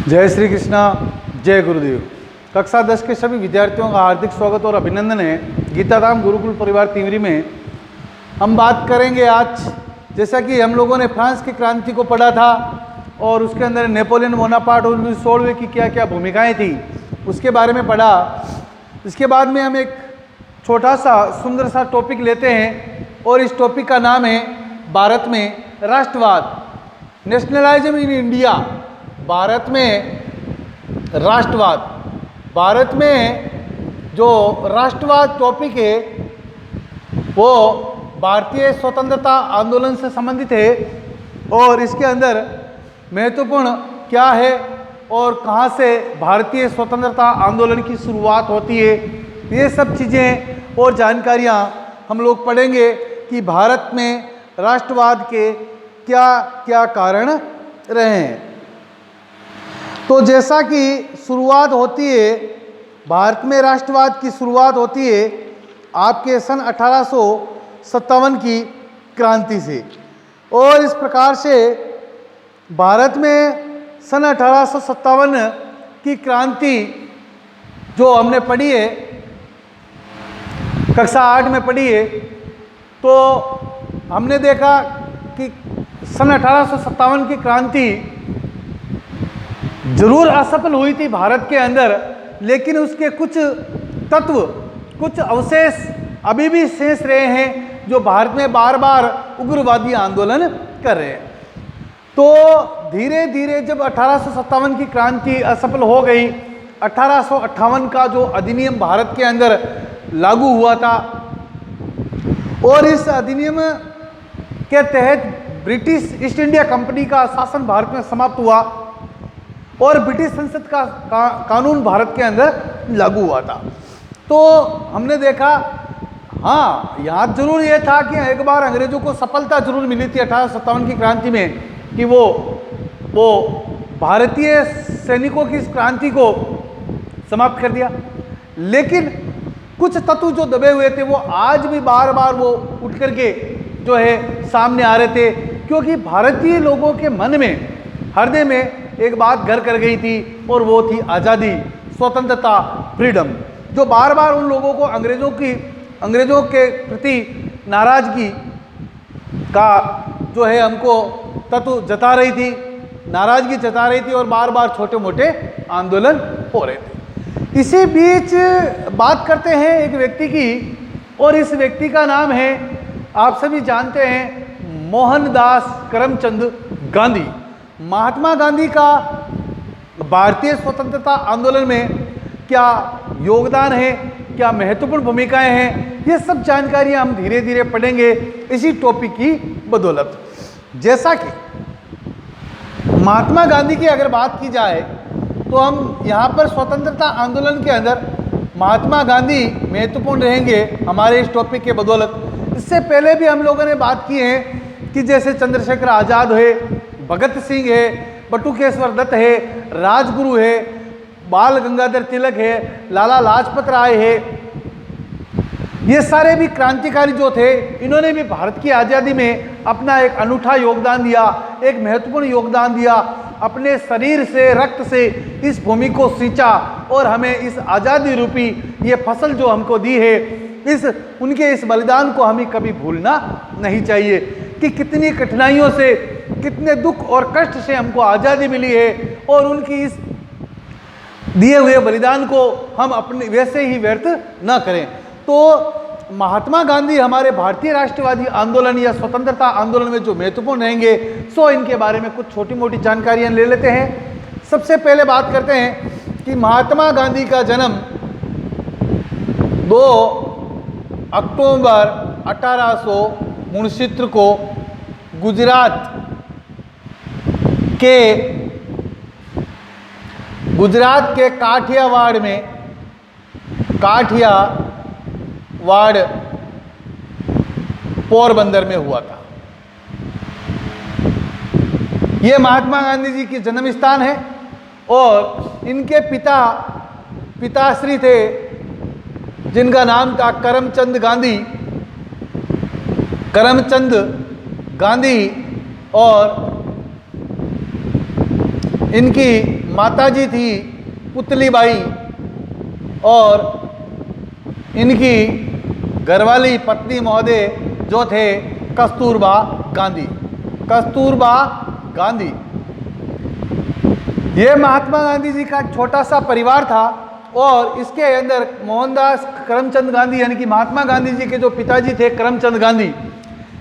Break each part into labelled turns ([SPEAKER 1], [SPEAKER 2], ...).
[SPEAKER 1] जय श्री कृष्णा, जय गुरुदेव। कक्षा 10 के सभी विद्यार्थियों का हार्दिक स्वागत और अभिनंदन है। गीताधाम गुरुकुल परिवार तिमरी में हम बात करेंगे आज, जैसा कि हम लोगों ने फ्रांस की क्रांति को पढ़ा था और उसके अंदर नेपोलियन बोनापार्ट और लुई 16वें की क्या क्या भूमिकाएं थी उसके बारे में पढ़ा। इसके बाद में हम एक छोटा सा सुंदर सा टॉपिक लेते हैं और इस टॉपिक का नाम है भारत में राष्ट्रवाद, नेशनलिज्म इन इंडिया। भारत में राष्ट्रवाद, भारत में जो राष्ट्रवाद टॉपिक है वो भारतीय स्वतंत्रता आंदोलन से संबंधित है और इसके अंदर महत्वपूर्ण क्या है और कहाँ से भारतीय स्वतंत्रता आंदोलन की शुरुआत होती है, ये सब चीज़ें और जानकारियाँ हम लोग पढ़ेंगे कि भारत में राष्ट्रवाद के क्या क्या कारण रहे हैं। तो जैसा कि शुरुआत होती है, भारत में राष्ट्रवाद की शुरुआत होती है आपके सन 1857 की क्रांति से और इस प्रकार से भारत में सन 1857 की क्रांति जो हमने पढ़ी है, कक्षा 8 में पढ़ी है, तो हमने देखा कि सन 1857 की क्रांति जरूर असफल हुई थी भारत के अंदर, लेकिन उसके कुछ तत्व, कुछ अवशेष अभी भी शेष रहे हैं जो भारत में बार बार उग्रवादी आंदोलन कर रहे हैं। तो धीरे धीरे जब 1857 की क्रांति असफल हो गई, 1858 का जो अधिनियम भारत के अंदर लागू हुआ था और इस अधिनियम के तहत ब्रिटिश ईस्ट इंडिया कंपनी का शासन भारत में समाप्त हुआ और ब्रिटिश संसद का कानून भारत के अंदर लागू हुआ था। तो हमने देखा, हाँ, याद जरूर ये था कि एक बार अंग्रेजों को सफलता जरूर मिली थी 1857 की क्रांति में कि वो भारतीय सैनिकों की इस क्रांति को समाप्त कर दिया, लेकिन कुछ तत्व जो दबे हुए थे वो आज भी बार बार वो उठ करके जो है सामने आ रहे थे, क्योंकि भारतीय लोगों के मन में, हृदय में एक बात घर कर गई थी और वो थी आज़ादी, स्वतंत्रता, फ्रीडम, जो बार बार उन लोगों को अंग्रेजों के प्रति नाराजगी का जो है हमको तत्व जता रही थी, नाराजगी जता रही थी और बार बार छोटे मोटे आंदोलन हो रहे थे। इसी बीच बात करते हैं एक व्यक्ति की और इस व्यक्ति का नाम है, आप सभी जानते हैं, मोहनदास करमचंद गांधी। महात्मा गांधी का भारतीय स्वतंत्रता आंदोलन में क्या योगदान है, क्या महत्वपूर्ण भूमिकाएं हैं, ये सब जानकारियां हम धीरे धीरे पढ़ेंगे इसी टॉपिक की बदौलत। जैसा कि महात्मा गांधी की अगर बात की जाए तो हम यहाँ पर स्वतंत्रता आंदोलन के अंदर महात्मा गांधी महत्वपूर्ण रहेंगे हमारे इस टॉपिक के बदौलत। इससे पहले भी हम लोगों ने बात की है कि जैसे चंद्रशेखर आज़ाद है, भगत सिंह है, बटुकेश्वर दत्त है, राजगुरु है, बाल गंगाधर तिलक है, लाला लाजपत राय है, ये सारे भी क्रांतिकारी जो थे, इन्होंने भी भारत की आज़ादी में अपना एक अनूठा योगदान दिया, एक महत्वपूर्ण योगदान दिया। अपने शरीर से, रक्त से इस भूमि को सींचा और हमें इस आज़ादी रूपी ये फसल जो हमको दी है, उनके इस बलिदान को हमें कभी भूलना नहीं चाहिए कि कितनी कठिनाइयों से, कितने दुख और कष्ट से हमको आज़ादी मिली है और उनकी इस दिए हुए बलिदान को हम अपने वैसे ही व्यर्थ न करें। तो महात्मा गांधी हमारे भारतीय राष्ट्रवादी आंदोलन या स्वतंत्रता आंदोलन में जो महत्वपूर्ण रहेंगे, सो इनके बारे में कुछ छोटी मोटी जानकारियां ले लेते हैं। सबसे पहले बात करते हैं कि महात्मा गांधी का जन्म 2 अक्टूबर 1869 को गुजरात के काठियावाड़ में, पोरबंदर में हुआ था। ये महात्मा गांधी जी की जन्म स्थान है और इनके पिताश्री थे जिनका नाम था करमचंद गांधी और इनकी माताजी थी पुतलीबाई और इनकी घरवाली पत्नी महोदय जो थे कस्तूरबा गांधी। कस्तूरबा गांधी, ये महात्मा गांधी जी का छोटा सा परिवार था और इसके अंदर मोहनदास करमचंद गांधी यानी कि महात्मा गांधी जी के जो पिताजी थे करमचंद गांधी,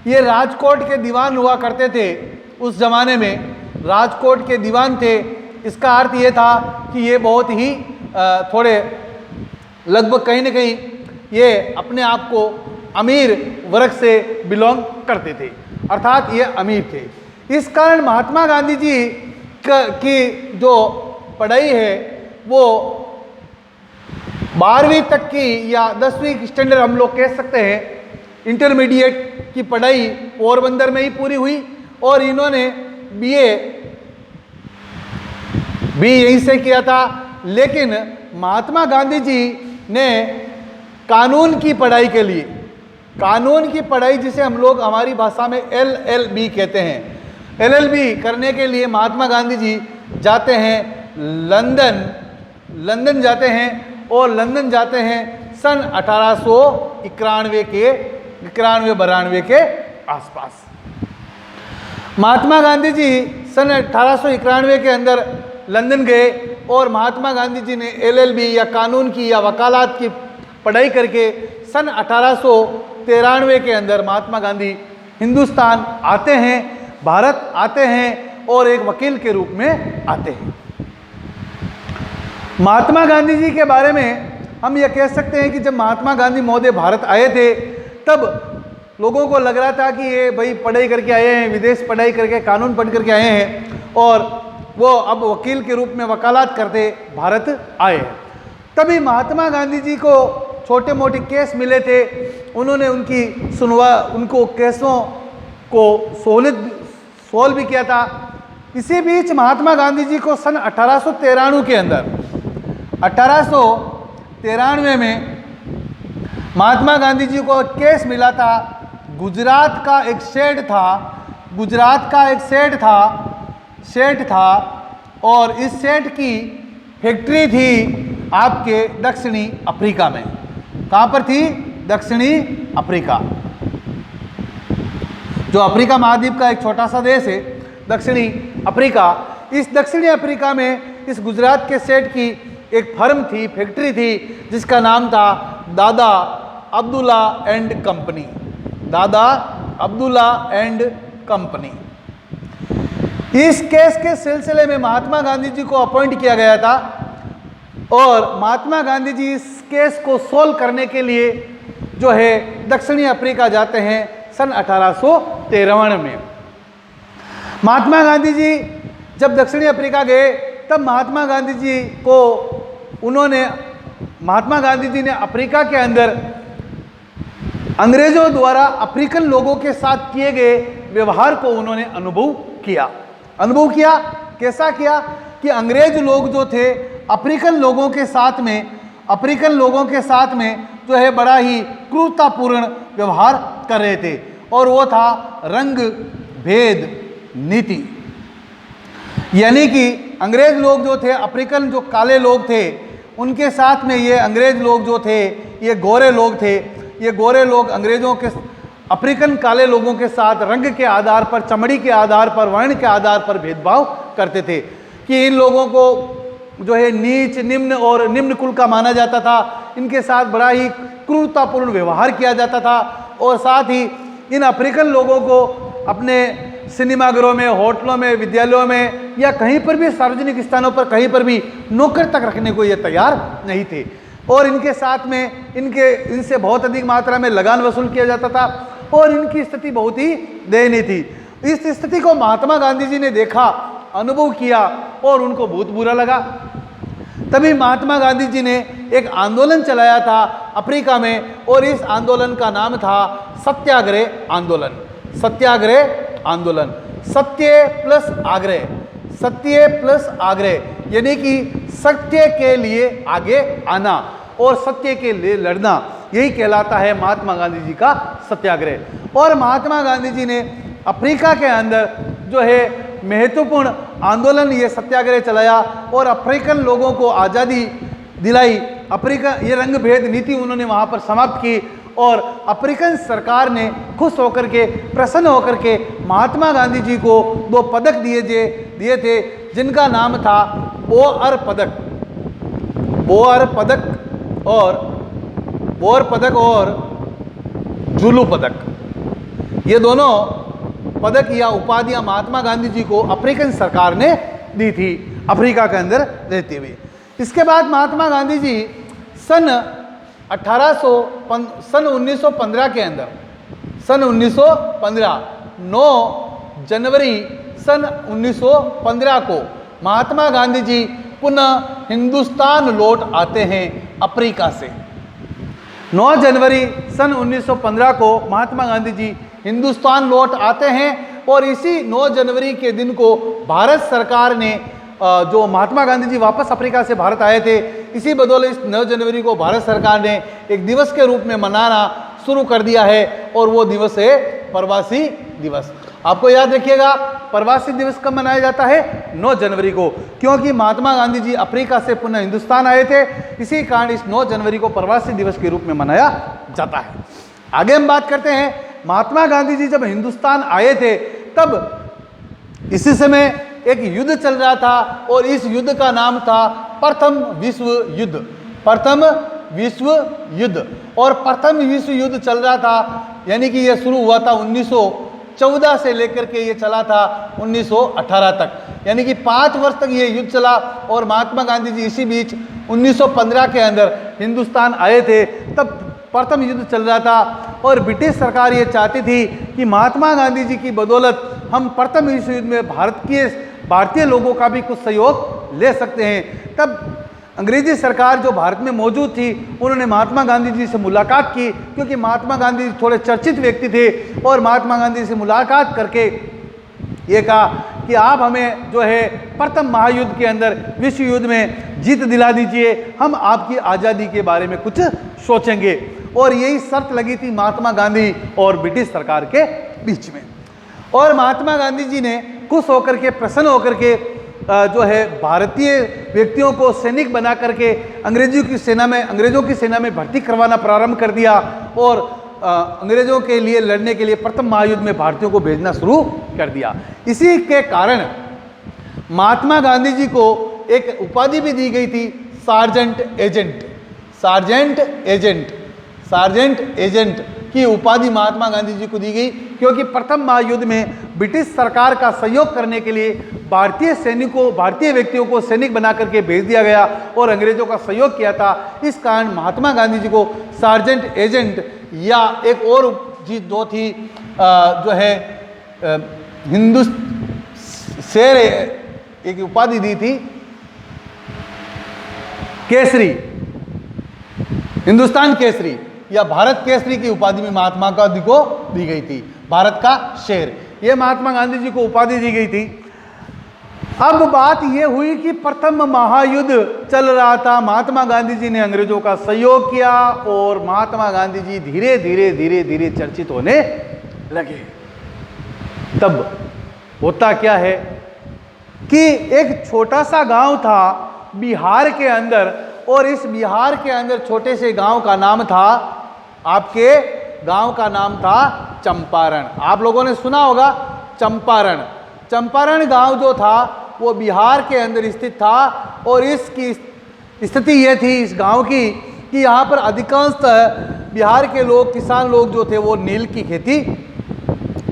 [SPEAKER 1] ये राजकोट के दीवान हुआ करते थे। उस जमाने में राजकोट के दीवान थे। इसका अर्थ ये था कि ये बहुत ही थोड़े लगभग कहीं ना कहीं ये अपने आप को अमीर वर्ग से बिलोंग करते थे, अर्थात ये अमीर थे। इस कारण महात्मा गांधी जी की जो पढ़ाई है वो 12वीं तक की या 10वीं स्टैंडर्ड हम लोग कह सकते हैं, इंटरमीडिएट की पढ़ाई पोरबंदर में ही पूरी हुई और इन्होंने बीए भी यहीं से किया था। लेकिन महात्मा गांधी जी ने कानून की पढ़ाई के लिए, कानून की पढ़ाई जिसे हम लोग हमारी भाषा में LLB कहते हैं, LLB करने के लिए महात्मा गांधी जी जाते हैं लंदन जाते हैं और लंदन जाते हैं सन 1891 के 91-92 के आसपास। महात्मा गांधी जी सन 1891 के अंदर लंदन गए और महात्मा गांधी जी ने LLB या कानून की या वकालत की पढ़ाई करके सन 1893 के अंदर महात्मा गांधी हिंदुस्तान आते हैं, भारत आते हैं और एक वकील के रूप में आते हैं। महात्मा गांधी जी के बारे में हम यह कह सकते हैं कि जब महात्मा गांधी महोदय भारत आए थे तब लोगों को लग रहा था कि ये भाई पढ़ाई करके आए हैं, विदेश पढ़ाई करके कानून पढ़ करके आए हैं और वो अब वकील के रूप में वकालत करते भारत आए। तभी महात्मा गांधी जी को छोटे मोटे केस मिले थे, उन्होंने उनको केसों को सोल्व भी किया था। इसी बीच महात्मा गांधी जी को सन 1893 के अंदर 1893 में महात्मा गांधी जी को केस मिला था। गुजरात का एक सेठ था और इस सेठ की फैक्ट्री थी आपके दक्षिणी अफ्रीका में। कहाँ पर थी? दक्षिणी अफ्रीका, जो अफ्रीका महाद्वीप का एक छोटा सा देश है, दक्षिणी अफ्रीका। इस दक्षिणी अफ्रीका में इस गुजरात के सेठ की एक फर्म थी, फैक्ट्री थी, जिसका नाम था दादा अब्दुल्ला एंड कंपनी। दादा अब्दुल्ला एंड कंपनी। इस केस के सिलसिले में महात्मा गांधी जी को अपॉइंट किया गया था और महात्मा गांधी जी इस केस को सोल्व करने के लिए जो है दक्षिणी अफ्रीका जाते हैं सन 1853 में। महात्मा गांधी जी जब दक्षिणी अफ्रीका गए तब महात्मा गांधी जी ने अफ्रीका के अंदर अंग्रेजों द्वारा अफ्रीकन लोगों के साथ किए गए व्यवहार को उन्होंने अनुभव किया। कैसा किया कि अंग्रेज लोग जो थे अफ्रीकन लोगों के साथ में जो है बड़ा ही क्रूरतापूर्ण व्यवहार कर रहे थे और वो था रंग भेद नीति। यानी कि अंग्रेज लोग जो थे, अफ्रीकन जो काले लोग थे, उनके साथ में ये अंग्रेज लोग जो थे ये गोरे लोग थे। ये गोरे लोग अंग्रेजों के अफ्रीकन काले लोगों के साथ रंग के आधार पर, चमड़ी के आधार पर, वर्ण के आधार पर भेदभाव करते थे कि इन लोगों को जो है नीच, निम्न और निम्न कुल का माना जाता था। इनके साथ बड़ा ही क्रूरतापूर्ण व्यवहार किया जाता था और साथ ही इन अफ्रीकन लोगों को अपने सिनेमाघरों में, होटलों में, विद्यालयों में या कहीं पर भी सार्वजनिक स्थानों पर कहीं पर भी नौकर तक रखने को ये तैयार नहीं थे और इनके साथ में इनसे बहुत अधिक मात्रा में लगान वसूल किया जाता था और इनकी स्थिति बहुत ही दयनीय थी। इस स्थिति को महात्मा गांधी जी ने देखा, अनुभव किया और उनको बहुत बुरा लगा। तभी महात्मा गांधी जी ने एक आंदोलन चलाया था अफ्रीका में और इस आंदोलन का नाम था सत्याग्रह आंदोलन। सत्याग्रह आंदोलन, सत्य प्लस आग्रह यानी कि सत्य के लिए आगे आना और सत्य के लिए लड़ना, यही कहलाता है महात्मा गांधी जी का सत्याग्रह। और महात्मा गांधी जी ने अफ्रीका के अंदर जो है महत्वपूर्ण आंदोलन, ये सत्याग्रह चलाया और अफ्रीकन लोगों को आज़ादी दिलाई। अफ्रीका, ये रंग भेद नीति उन्होंने वहाँ पर समाप्त की और अफ्रीकन सरकार ने खुश होकर के, प्रसन्न होकर के महात्मा गांधी जी को 2 पदक दिए थे, जिनका नाम था बोअर पदक। बोअर पदक और जुलू पदक, ये दोनों पदक या उपाधियां महात्मा गांधी जी को अफ्रीकन सरकार ने दी थी, अफ्रीका के अंदर रहते हुए। इसके बाद महात्मा गांधी जी सन 1915 के अंदर, सन 1915 9 जनवरी सन 1915 को महात्मा गांधी जी पुनः हिंदुस्तान लौट आते हैं अफ्रीका से। 9 जनवरी सन 1915 को महात्मा गांधी जी हिंदुस्तान लौट आते हैं और इसी 9 जनवरी के दिन को भारत सरकार ने, जो महात्मा गांधी जी वापस अफ्रीका से भारत आए थे, इसी बदौलत इस 9 जनवरी को भारत सरकार ने एक दिवस के रूप में मनाना शुरू कर दिया है और वो दिवस है प्रवासी दिवस। आपको याद रखिएगा, प्रवासी दिवस कब मनाया जाता है? 9 जनवरी को, क्योंकि महात्मा गांधी जी अफ्रीका से पुनः हिंदुस्तान आए थे, इसी कारण इस 9 जनवरी को प्रवासी दिवस के रूप में मनाया जाता है। आगे हम बात करते हैं, महात्मा गांधी जी जब हिंदुस्तान आए थे तब इसी समय एक युद्ध चल रहा था और इस युद्ध का नाम था प्रथम विश्व युद्ध। प्रथम विश्व युद्ध, और प्रथम विश्व युद्ध चल रहा था, यानी कि यह शुरू हुआ था 1914 से लेकर के ये चला था 1918 तक, यानी कि 5 वर्ष तक ये युद्ध चला। और महात्मा गांधी जी इसी बीच 1915 के अंदर हिंदुस्तान आए थे, तब प्रथम युद्ध चल रहा था और ब्रिटिश सरकार ये चाहती थी कि महात्मा गांधी जी की बदौलत हम प्रथम विश्व युद्ध में भारतीय लोगों का भी कुछ सहयोग ले सकते हैं। तब अंग्रेजी सरकार जो भारत में मौजूद थी, उन्होंने महात्मा गांधी जी से मुलाकात की, क्योंकि महात्मा गांधी जी थोड़े चर्चित व्यक्ति थे, और महात्मा गांधी से मुलाकात करके ये कहा कि आप हमें जो है प्रथम महायुद्ध के अंदर, विश्व युद्ध में जीत दिला दीजिए, हम आपकी आज़ादी के बारे में कुछ सोचेंगे। और यही शर्त लगी थी महात्मा गांधी और ब्रिटिश सरकार के बीच में। और महात्मा गांधी जी ने खुश होकर के, प्रसन्न होकर के जो है भारतीय व्यक्तियों को सैनिक बना करके अंग्रेजों की सेना में भर्ती करवाना प्रारंभ कर दिया और अंग्रेजों के लिए लड़ने के लिए प्रथम महायुद्ध में भारतीयों को भेजना शुरू कर दिया। इसी के कारण महात्मा गांधी जी को एक उपाधि भी दी गई थी, सार्जेंट एजेंट की उपाधि महात्मा गांधी जी को दी गई, क्योंकि प्रथम महायुद्ध में ब्रिटिश सरकार का सहयोग करने के लिए भारतीय व्यक्तियों को सैनिक बना करके भेज दिया गया और अंग्रेजों का सहयोग किया था। इस कारण महात्मा गांधी जी को सार्जेंट एजेंट, या एक और चीज जो थी जो है शेर, एक उपाधि दी थी केसरी, हिंदुस्तान केसरी या भारत केसरी की उपाधि में महात्मा गांधी को दी गई थी, भारत का शेर, ये महात्मा गांधी जी को उपाधि दी गई थी। अब बात यह हुई कि प्रथम महायुद्ध चल रहा था, महात्मा गांधी जी ने अंग्रेजों का सहयोग किया और महात्मा गांधी जी धीरे धीरे चर्चित होने लगे। तब होता क्या है कि एक छोटा सा गांव था बिहार के अंदर, और इस बिहार के अंदर छोटे से गांव का नाम था, आपके गांव का नाम था चंपारण। आप लोगों ने सुना होगा चंपारण गांव जो था वो बिहार के अंदर स्थित था, और इसकी स्थिति ये थी इस गांव की कि यहाँ पर अधिकांशतः बिहार के लोग, किसान लोग जो थे वो नील की खेती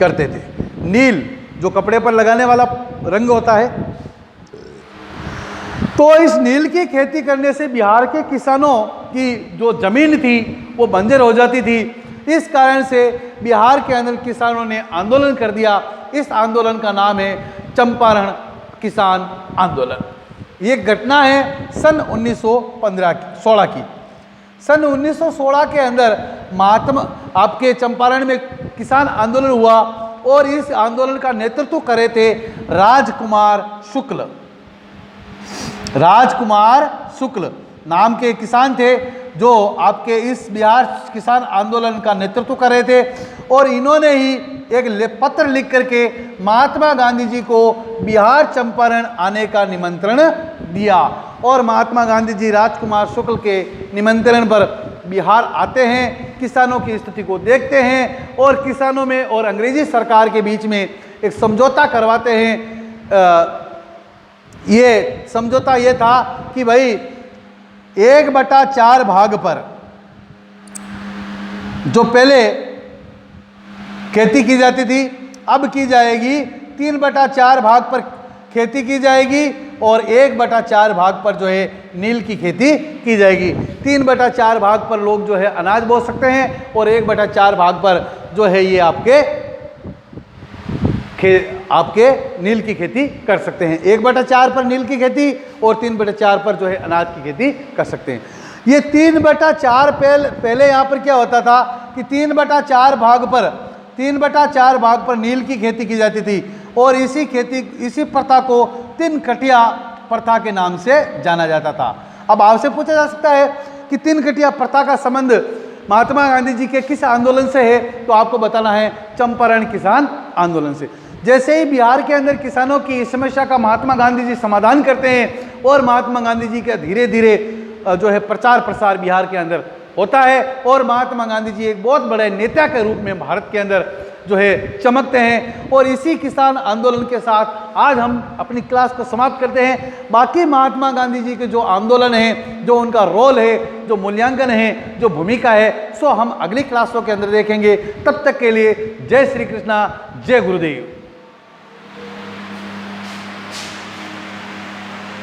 [SPEAKER 1] करते थे। नील जो कपड़े पर लगाने वाला रंग होता है, तो इस नील की खेती करने से बिहार के किसानों की जो जमीन थी वो बंजर हो जाती थी। इस कारण से बिहार के अंदर किसानों ने आंदोलन कर दिया। इस आंदोलन का नाम है चंपारण किसान आंदोलन। ये घटना है सन 1916 की। सन 1916 के अंदर आपके चंपारण में किसान आंदोलन हुआ और इस आंदोलन का नेतृत्व करे थे राजकुमार शुक्ल। नाम के किसान थे जो आपके इस बिहार किसान आंदोलन का नेतृत्व कर रहे थे, और इन्होंने ही एक पत्र लिख करके महात्मा गांधी जी को बिहार चंपारण आने का निमंत्रण दिया, और महात्मा गांधी जी राजकुमार शुक्ल के निमंत्रण पर बिहार आते हैं, किसानों की स्थिति को देखते हैं और किसानों में और अंग्रेजी सरकार के बीच में एक समझौता करवाते हैं। ये समझौता ये था कि भाई 1/4 भाग पर जो पहले खेती की जाती थी अब की जाएगी 3/4 भाग पर खेती की जाएगी, और 1/4 भाग पर जो है नील की खेती की जाएगी। 3/4 भाग पर लोग जो है अनाज बो सकते हैं, और 1/4 भाग पर जो है ये आपके नील की खेती कर सकते हैं। 1/4 पर नील की खेती और 3/4 पर जो है अनाज की खेती कर सकते हैं। ये 3/4 पहले यहाँ पर क्या होता था कि 3/4 भाग पर नील की खेती की जाती थी, और इसी प्रथा को 3 कटिया प्रथा के नाम से जाना जाता था। अब आपसे पूछा जा सकता है कि 3 कटिया प्रथा का संबंध महात्मा गांधी जी के किस आंदोलन से है, तो आपको बताना है चंपारण किसान आंदोलन से। जैसे ही बिहार के अंदर किसानों की इस समस्या का महात्मा गांधी जी समाधान करते हैं, और महात्मा गांधी जी का धीरे धीरे जो है प्रचार प्रसार बिहार के अंदर होता है, और महात्मा गांधी जी एक बहुत बड़े नेता के रूप में भारत के अंदर जो है चमकते हैं। और इसी किसान आंदोलन के साथ आज हम अपनी क्लास को समाप्त करते हैं। बाकी महात्मा गांधी जी के जो आंदोलन है, जो उनका रोल है, जो मूल्यांकन है, जो भूमिका है, सो हम अगली क्लासों के अंदर देखेंगे। तब तक के लिए जय श्री कृष्णा, जय गुरुदेव।